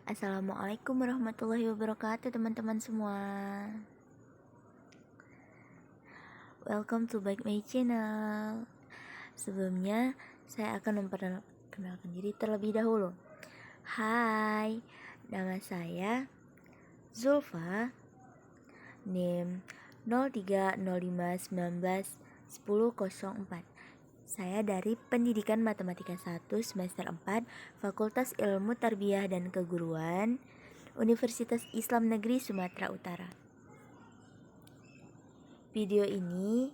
Assalamualaikum warahmatullahi wabarakatuh teman-teman semua. Welcome to back my channel. Sebelumnya saya akan memperkenalkan diri terlebih dahulu. Hai, nama saya Zulfa, NIM 0305191004. Saya dari Pendidikan Matematika 1 semester 4 Fakultas Ilmu Tarbiyah dan Keguruan Universitas Islam Negeri Sumatera Utara. Video ini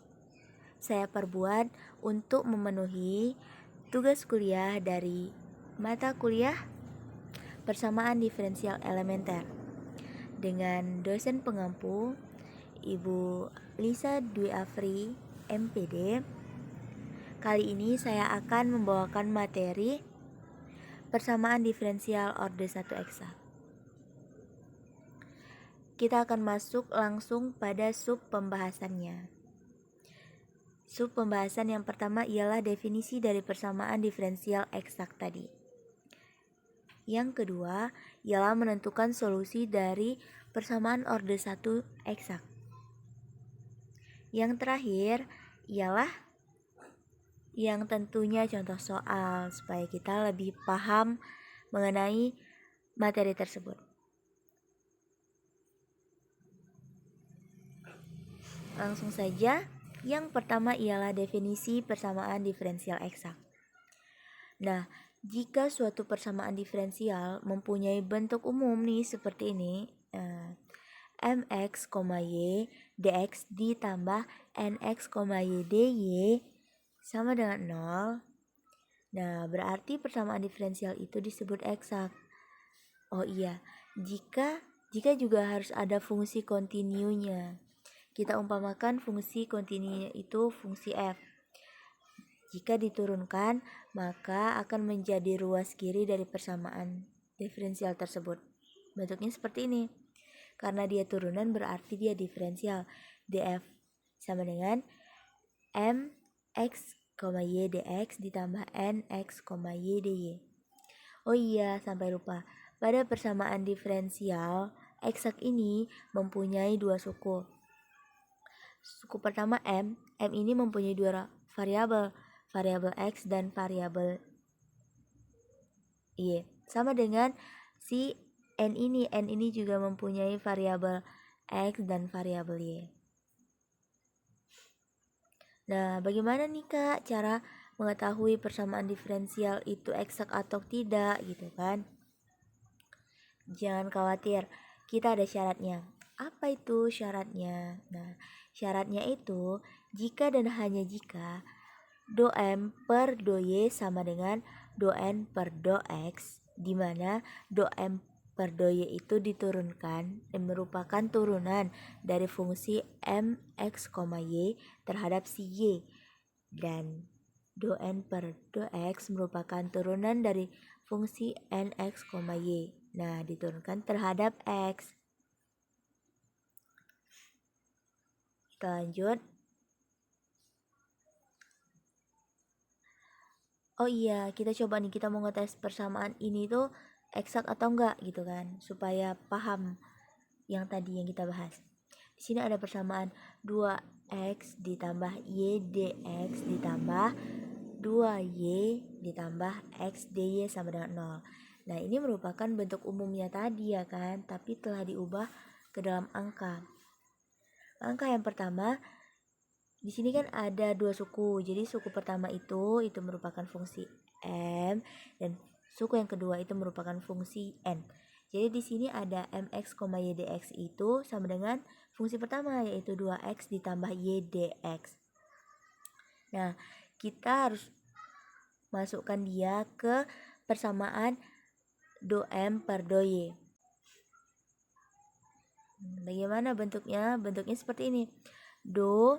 saya perbuat untuk memenuhi tugas kuliah dari mata kuliah Persamaan Diferensial Elementer dengan dosen pengampu Ibu Lisa Dwi Afri, MPD. Kali ini saya akan membawakan materi Persamaan Diferensial Orde 1 Eksak. Kita akan masuk langsung pada sub pembahasannya. Sub pembahasan yang pertama ialah definisi dari persamaan diferensial eksak tadi. Yang kedua ialah menentukan solusi dari persamaan orde 1 eksak. Yang terakhir ialah yang tentunya contoh soal supaya kita lebih paham mengenai materi tersebut. Langsung saja, yang pertama ialah definisi persamaan diferensial eksak. Nah, jika suatu persamaan diferensial mempunyai bentuk umum nih seperti ini, mx, y dx ditambah nx, y dy sama dengan 0. Nah, berarti persamaan diferensial itu disebut eksak. Oh iya, jika juga harus ada fungsi kontinunya. Kita umpamakan fungsi kontinunya itu fungsi f. Jika diturunkan, maka akan menjadi ruas kiri dari persamaan diferensial tersebut. Bentuknya seperti ini. Karena dia turunan berarti dia diferensial. df sama dengan mx, y dx ditambah nx, y dy. Oh iya, sampai lupa. Pada persamaan diferensial, eksak ini mempunyai dua suku. Suku pertama M ini mempunyai dua variabel x dan variabel y. Sama dengan si N ini juga mempunyai variabel x dan variabel y. Nah, bagaimana nih Kak cara mengetahui persamaan diferensial itu eksak atau tidak gitu kan? Jangan khawatir, kita ada syaratnya. Apa itu syaratnya? Nah, syaratnya itu jika dan hanya jika do m per do y sama dengan do n per do x, di mana do m per do y itu diturunkan dan merupakan turunan dari fungsi mx, y terhadap si y, dan do n per do x merupakan turunan dari fungsi nx, y. Nah, diturunkan terhadap x. Kita lanjut. Oh iya, kita coba nih, kita mau ngetes persamaan ini tuh eksak atau enggak gitu kan, supaya paham yang tadi yang kita bahas. Di sini ada persamaan 2x ditambah y dx ditambah 2y ditambah x dy sama dengan 0. Nah, ini merupakan bentuk umumnya tadi ya kan, tapi telah diubah ke dalam angka. Angka yang pertama, di sini kan ada dua suku. Jadi suku pertama itu merupakan fungsi m, dan suku yang kedua itu merupakan fungsi n. Jadi di sini ada mx, y dx itu sama dengan fungsi pertama, yaitu 2x ditambah y dx. Nah, kita harus masukkan dia ke persamaan do m per do y. Bagaimana bentuknya? Bentuknya seperti ini. Do,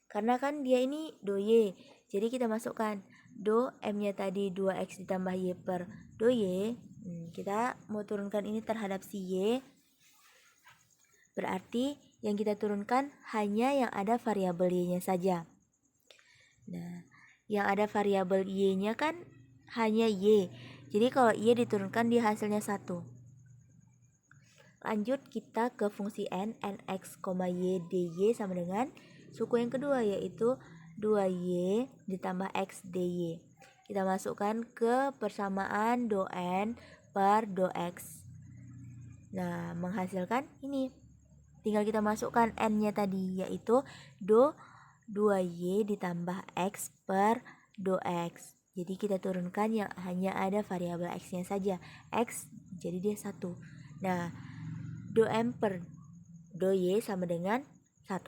karena kan dia ini do y, jadi kita masukkan do m-nya tadi 2x ditambah y per do y. Kita mau turunkan ini terhadap si y. Berarti yang kita turunkan hanya yang ada variabel y-nya saja. Nah, yang ada variabel y-nya kan hanya y. Jadi kalau Y diturunkan dia hasilnya 1. Lanjut kita ke fungsi nx, y dy sama dengan suku yang kedua yaitu 2y ditambah x dy. Kita masukkan ke persamaan do n per do x. Nah, menghasilkan ini. Tinggal kita masukkan n-nya tadi yaitu do 2y ditambah x per do x. Jadi kita turunkan yang hanya ada variabel x-nya saja. X jadi dia 1. Nah, do m per do y sama dengan 1.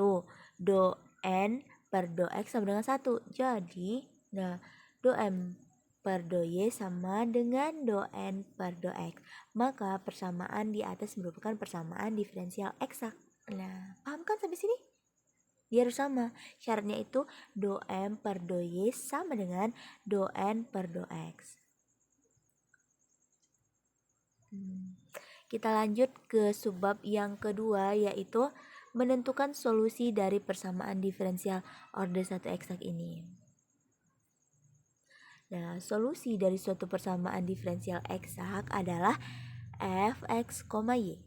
Do n per do x sama dengan 1. Jadi, nah, do m per do y sama dengan do n per do x. Maka persamaan di atas merupakan persamaan diferensial eksak. Nah, paham kan sampai sini? Dia harus sama. Syaratnya itu do m per do y sama dengan do n per do x. Kita lanjut ke subbab yang kedua yaitu menentukan solusi dari persamaan diferensial order 1 eksak ini. Nah, solusi dari suatu persamaan diferensial eksak adalah fx, y.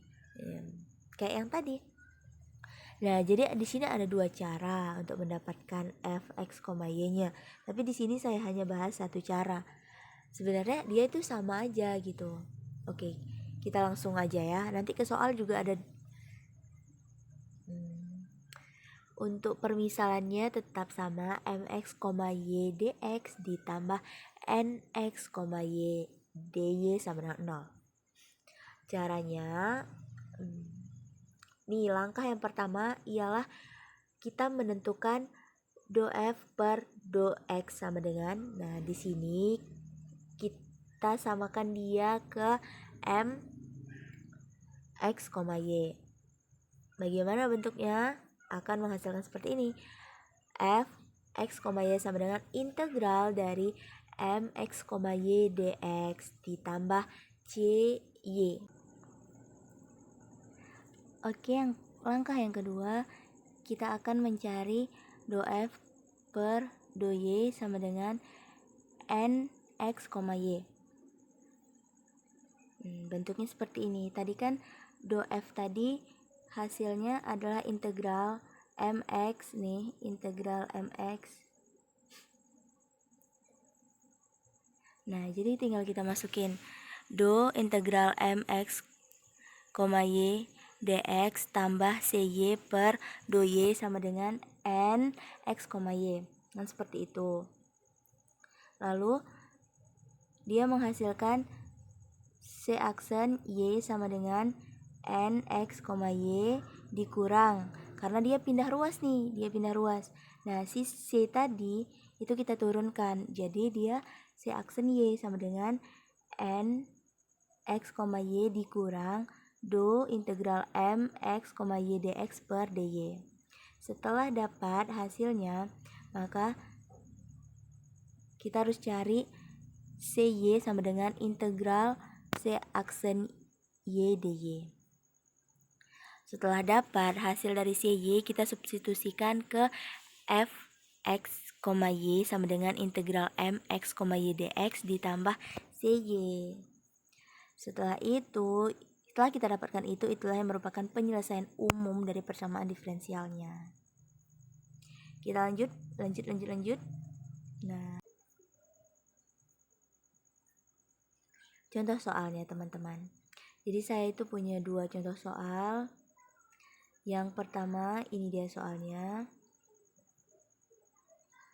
Kayak yang tadi. Nah, jadi di sini ada dua cara untuk mendapatkan fx, y-nya. Tapi di sini saya hanya bahas satu cara. Sebenarnya dia itu sama aja gitu. Oke, kita langsung aja ya. Nanti ke soal juga ada. Untuk permisalannya tetap sama mx, y dx ditambah nx, y dy sama dengan 0. Caranya nih, langkah yang pertama ialah kita menentukan do f per do x sama dengan, nah di sini kita samakan dia ke m x, y. Bagaimana bentuknya? Akan menghasilkan seperti ini. F x, y sama dengan integral dari m x, y dx ditambah c y. Oke, langkah yang kedua kita akan mencari do f per do y sama dengan n x, y. Bentuknya seperti ini. Tadi kan do f tadi hasilnya adalah integral mx nih, integral mx. Nah, jadi tinggal kita masukin do integral mx, y dx tambah cy per do y sama dengan n x, y. Nah, seperti itu. Lalu dia menghasilkan c aksen y sama dengan n x, y dikurang karena dia pindah ruas nih, Nah, si c tadi itu kita turunkan. Jadi dia c aksen y sama dengan n x, y dikurang do integral m x, y dx per dy. Setelah dapat hasilnya, maka kita harus cari cy sama dengan integral c aksen y dy. Setelah dapat hasil dari cy, kita substitusikan ke f x, y sama dengan integral m x, y dx ditambah cy. Setelah kita dapatkan itulah yang merupakan penyelesaian umum dari persamaan diferensialnya. Kita lanjut. Nah, contoh soalnya teman-teman. Jadi saya itu punya 2 contoh soal. Yang pertama, ini dia soalnya.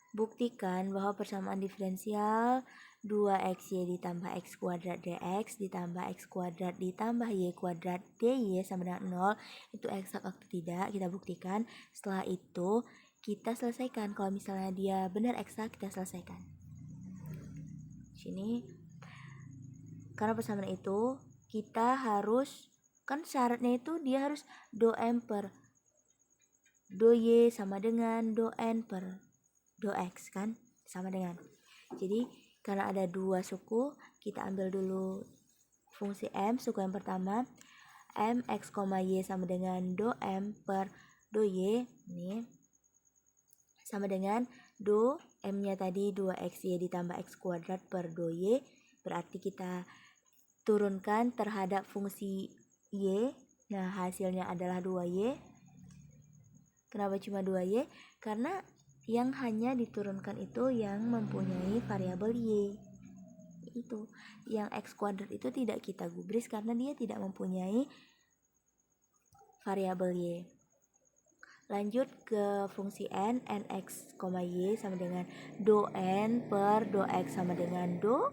Buktikan bahwa persamaan diferensial 2xy ditambah x kuadrat dx ditambah x kuadrat ditambah y kuadrat dy sama dengan 0 itu eksak atau tidak. Kita buktikan. Setelah itu kita selesaikan. Kalau misalnya dia benar eksak, kita selesaikan. Sini karena persamaan itu kita harus, kan syaratnya itu dia harus do m per do y sama dengan do n per do x, kan sama dengan. Jadi karena ada 2 suku, kita ambil dulu fungsi m, suku yang pertama m x, y sama dengan do m per do y ini sama dengan do m-nya tadi 2xy ditambah x kuadrat per do y Berarti kita turunkan terhadap fungsi Y. Nah, hasilnya adalah 2Y. Kenapa cuma 2Y? Karena yang hanya diturunkan itu yang mempunyai variabel Y. Itu yang X kuadrat itu tidak kita gubris karena dia tidak mempunyai variabel Y. Lanjut ke fungsi N Nx, Y sama dengan do N per do X sama dengan do.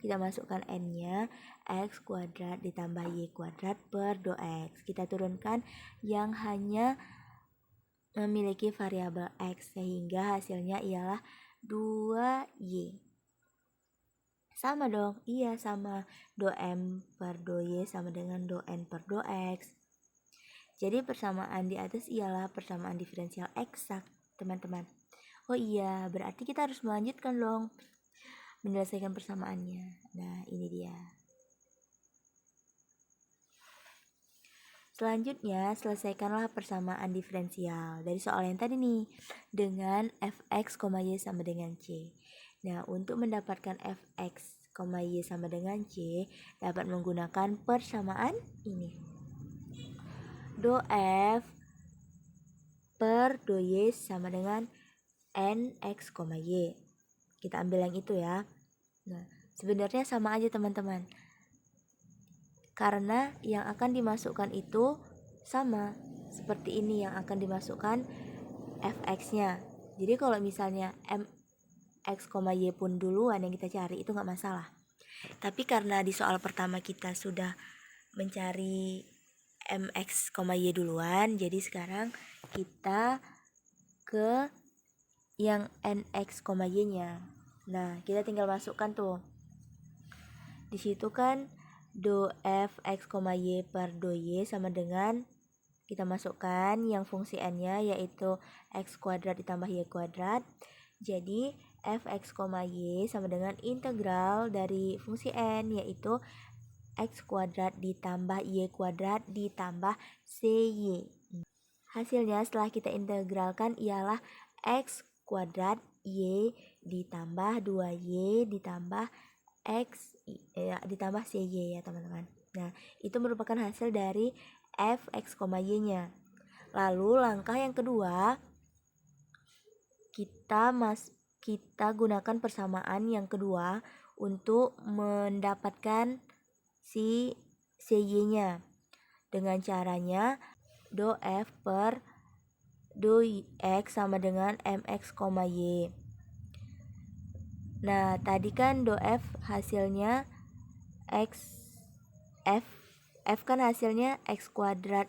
Kita masukkan N-nya, X kuadrat ditambah Y kuadrat per do X. Kita turunkan yang hanya memiliki variabel X, sehingga hasilnya ialah 2Y. Sama dong, iya sama, do M per do Y sama dengan do N per do X. Jadi persamaan di atas ialah persamaan diferensial eksak, teman-teman. Oh iya, berarti kita harus melanjutkan dong menyelesaikan persamaannya. Nah, ini dia. Selanjutnya, selesaikanlah persamaan diferensial dari soal yang tadi nih dengan fx, y sama dengan c. Nah, untuk mendapatkan fx, y sama dengan c dapat menggunakan persamaan ini. Do F per do Y sama dengan Nx, Y. Kita ambil yang itu ya. Nah, sebenarnya sama aja teman-teman. Karena yang akan dimasukkan itu sama. Seperti ini yang akan dimasukkan Fx-nya. Jadi kalau misalnya Mx, Y pun duluan yang kita cari itu nggak masalah. Tapi karena di soal pertama kita sudah mencari Mx, Y duluan, jadi sekarang kita ke yang Nx, Y-nya. Nah, kita tinggal masukkan tuh. Di situ kan do Fx, Y per do Y sama dengan kita masukkan yang fungsi N-nya yaitu X kuadrat ditambah Y kuadrat. Jadi Fx, Y sama dengan integral dari fungsi N yaitu X kuadrat ditambah Y kuadrat ditambah CY. Hasilnya setelah kita integralkan ialah X kuadrat Y ditambah 2Y ditambah X ditambah CY ya teman-teman. Nah, itu merupakan hasil dari Fx, Y-nya. Lalu langkah yang kedua, kita gunakan persamaan yang kedua untuk mendapatkan si CY-nya dengan caranya do F per do X sama dengan Mx, Y. Nah, tadi kan do F hasilnya X, F kan hasilnya X kuadrat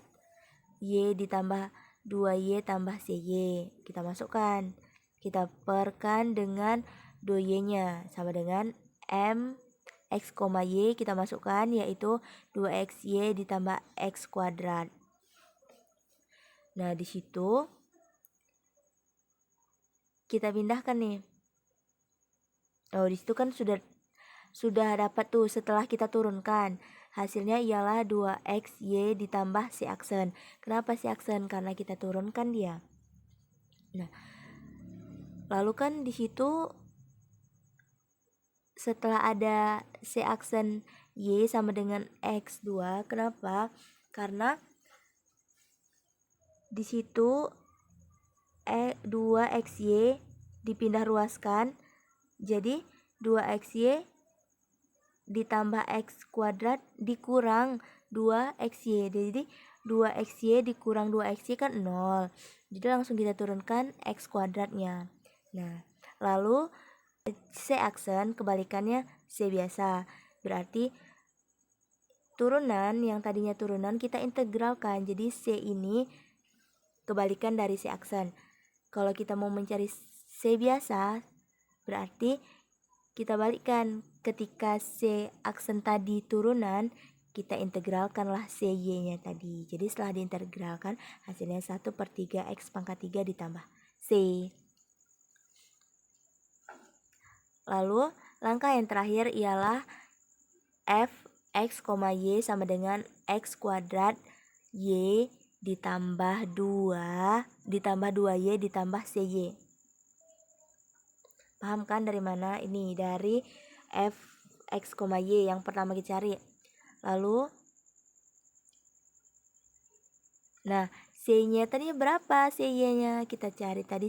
Y ditambah 2Y tambah CY. Kita masukkan, kita perkan dengan do Y-nya sama dengan M X, Y kita masukkan yaitu 2XY ditambah X kuadrat. Nah, di situ kita pindahkan nih. Oh, di situ kan sudah dapat tuh setelah kita turunkan. Hasilnya ialah 2XY ditambah si aksen. Kenapa si aksen? Karena kita turunkan dia. Nah, lalu kan di situ setelah ada C aksen Y sama dengan X2, kenapa? Karena di situ 2XY dipindah ruaskan, jadi 2XY ditambah X kuadrat dikurang 2XY, jadi 2XY dikurang 2XY kan 0, jadi langsung kita turunkan X kuadratnya. Nah, lalu C aksen kebalikannya C biasa, berarti turunan yang tadinya turunan kita integralkan, jadi C ini kebalikan dari C aksen. Kalau kita mau mencari C biasa, berarti kita balikkan, ketika C aksen tadi turunan, kita integralkanlah CY-nya tadi. Jadi setelah diintegralkan, hasilnya 1/3 X pangkat 3 ditambah C. Lalu langkah yang terakhir ialah Fx, Y sama dengan X kuadrat Y ditambah 2Y ditambah CY. Paham kan dari mana? Ini dari X, Y yang pertama kita cari. Lalu nah C-nya tadi berapa? C-nya kita cari tadi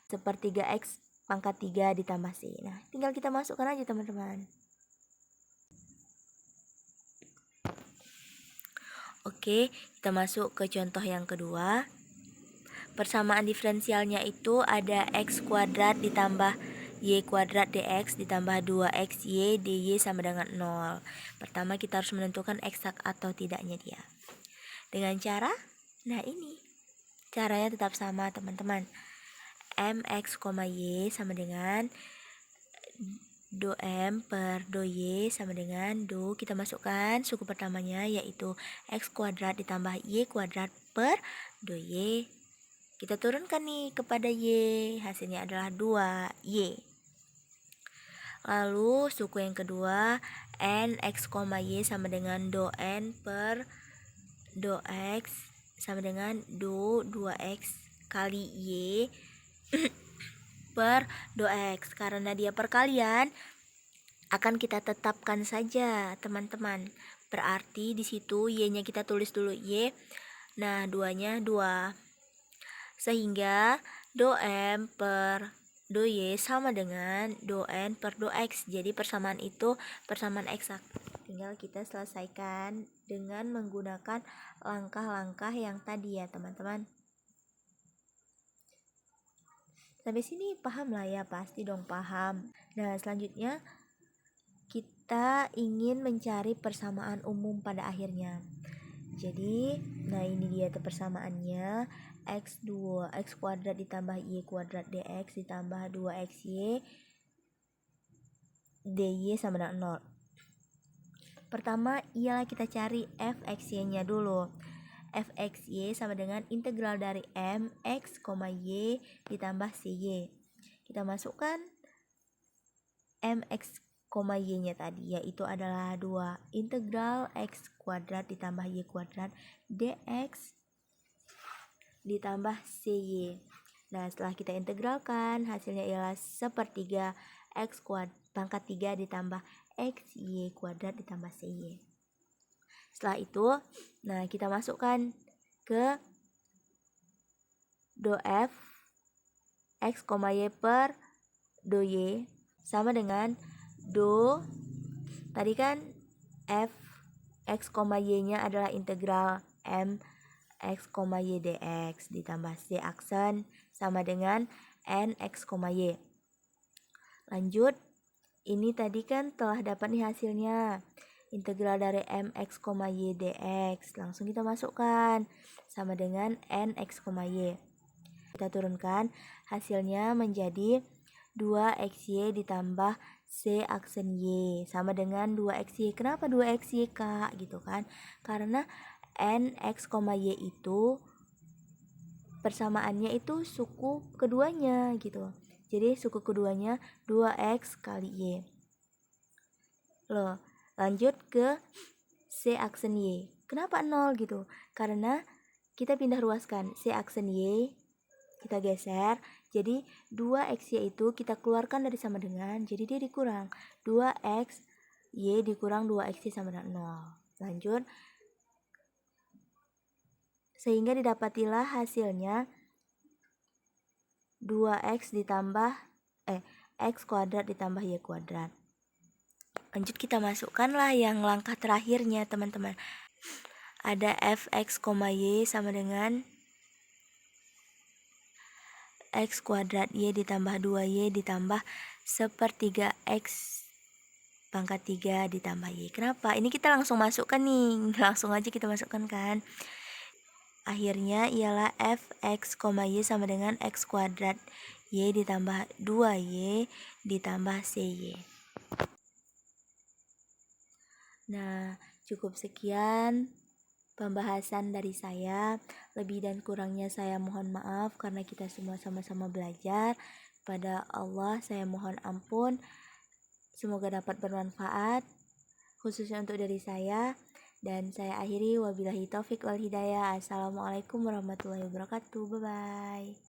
sepertiga X pangkat 3 ditambah C. Nah tinggal kita masukkan aja teman-teman. Oke, kita masuk ke contoh yang kedua. Persamaan diferensialnya itu ada X kuadrat ditambah Y kuadrat dx ditambah 2xy dy sama dengan 0. Pertama kita harus menentukan eksak atau tidaknya dia. Dengan cara, nah ini caranya tetap sama teman-teman. Mx, y sama dengan do M per do Y sama dengan do, kita masukkan suku pertamanya yaitu X kuadrat ditambah Y kuadrat per do Y. Kita turunkan nih kepada Y, hasilnya adalah 2Y. Lalu suku yang kedua, N X, Y sama dengan do N per do X sama dengan do 2X kali Y per do X. Karena dia perkalian, akan kita tetapkan saja teman-teman. Berarti di situ Y-nya kita tulis dulu Y. Nah, 2-nya 2. Sehingga do M per do Y sama dengan do N per do X. Jadi persamaan itu persamaan eksak. Tinggal kita selesaikan dengan menggunakan langkah-langkah yang tadi ya teman-teman. Sampai sini paham lah ya, pasti dong paham. Nah selanjutnya kita ingin mencari persamaan umum pada akhirnya. Jadi, nah ini dia persamaannya. X2, X kuadrat ditambah Y kuadrat dx ditambah 2xy dy sama dengan 0. Pertama ialah kita cari fxy-nya dulu. Fxy sama dengan integral dari mx, y ditambah cy. Kita masukkan mx, y-nya tadi yaitu adalah 2 integral x kuadrat ditambah y kuadrat dx ditambah cy. Nah setelah kita integralkan hasilnya ialah sepertiga x kuadrat pangkat 3 ditambah xy kuadrat ditambah cy. Setelah itu nah kita masukkan ke do f x, y per do y sama dengan do tadi kan f x, y-nya adalah integral m x, y dx ditambah c aksen sama dengan n x, y. Lanjut, ini tadi kan telah dapat nih hasilnya. Integral dari mx, y dx langsung kita masukkan sama dengan n x, y. Kita turunkan hasilnya menjadi 2xy ditambah c aksen y sama dengan 2xy. Kenapa 2xy kak gitu kan? Karena n x, y itu persamaannya itu suku keduanya gitu. Jadi suku keduanya 2x kali y. Loh, lanjut ke c aksen y. Kenapa 0 gitu? Karena kita pindah ruaskan c aksen y, kita geser. Jadi 2xy itu kita keluarkan dari sama dengan, jadi dia dikurang 2x y dikurang 2xy sama dengan 0. Lanjut, sehingga didapatilah hasilnya 2x ditambah x kuadrat ditambah y kuadrat. Lanjut kita masukkanlah yang langkah terakhirnya teman-teman. Ada fx, y sama dengan x kuadrat y ditambah 2y ditambah sepertiga x pangkat 3 ditambah y. Kenapa? Ini kita langsung masukkan nih. Langsung aja kita masukkan kan. Akhirnya ialah fx, y sama dengan x kuadrat y ditambah 2y ditambah cy. Nah, cukup sekian pembahasan dari saya. Lebih dan kurangnya saya mohon maaf karena kita semua sama-sama belajar. Pada Allah saya mohon ampun. Semoga dapat bermanfaat khususnya untuk dari saya. Dan saya akhiri wabillahi taufik wal hidayah. Assalamualaikum warahmatullahi wabarakatuh. Bye bye.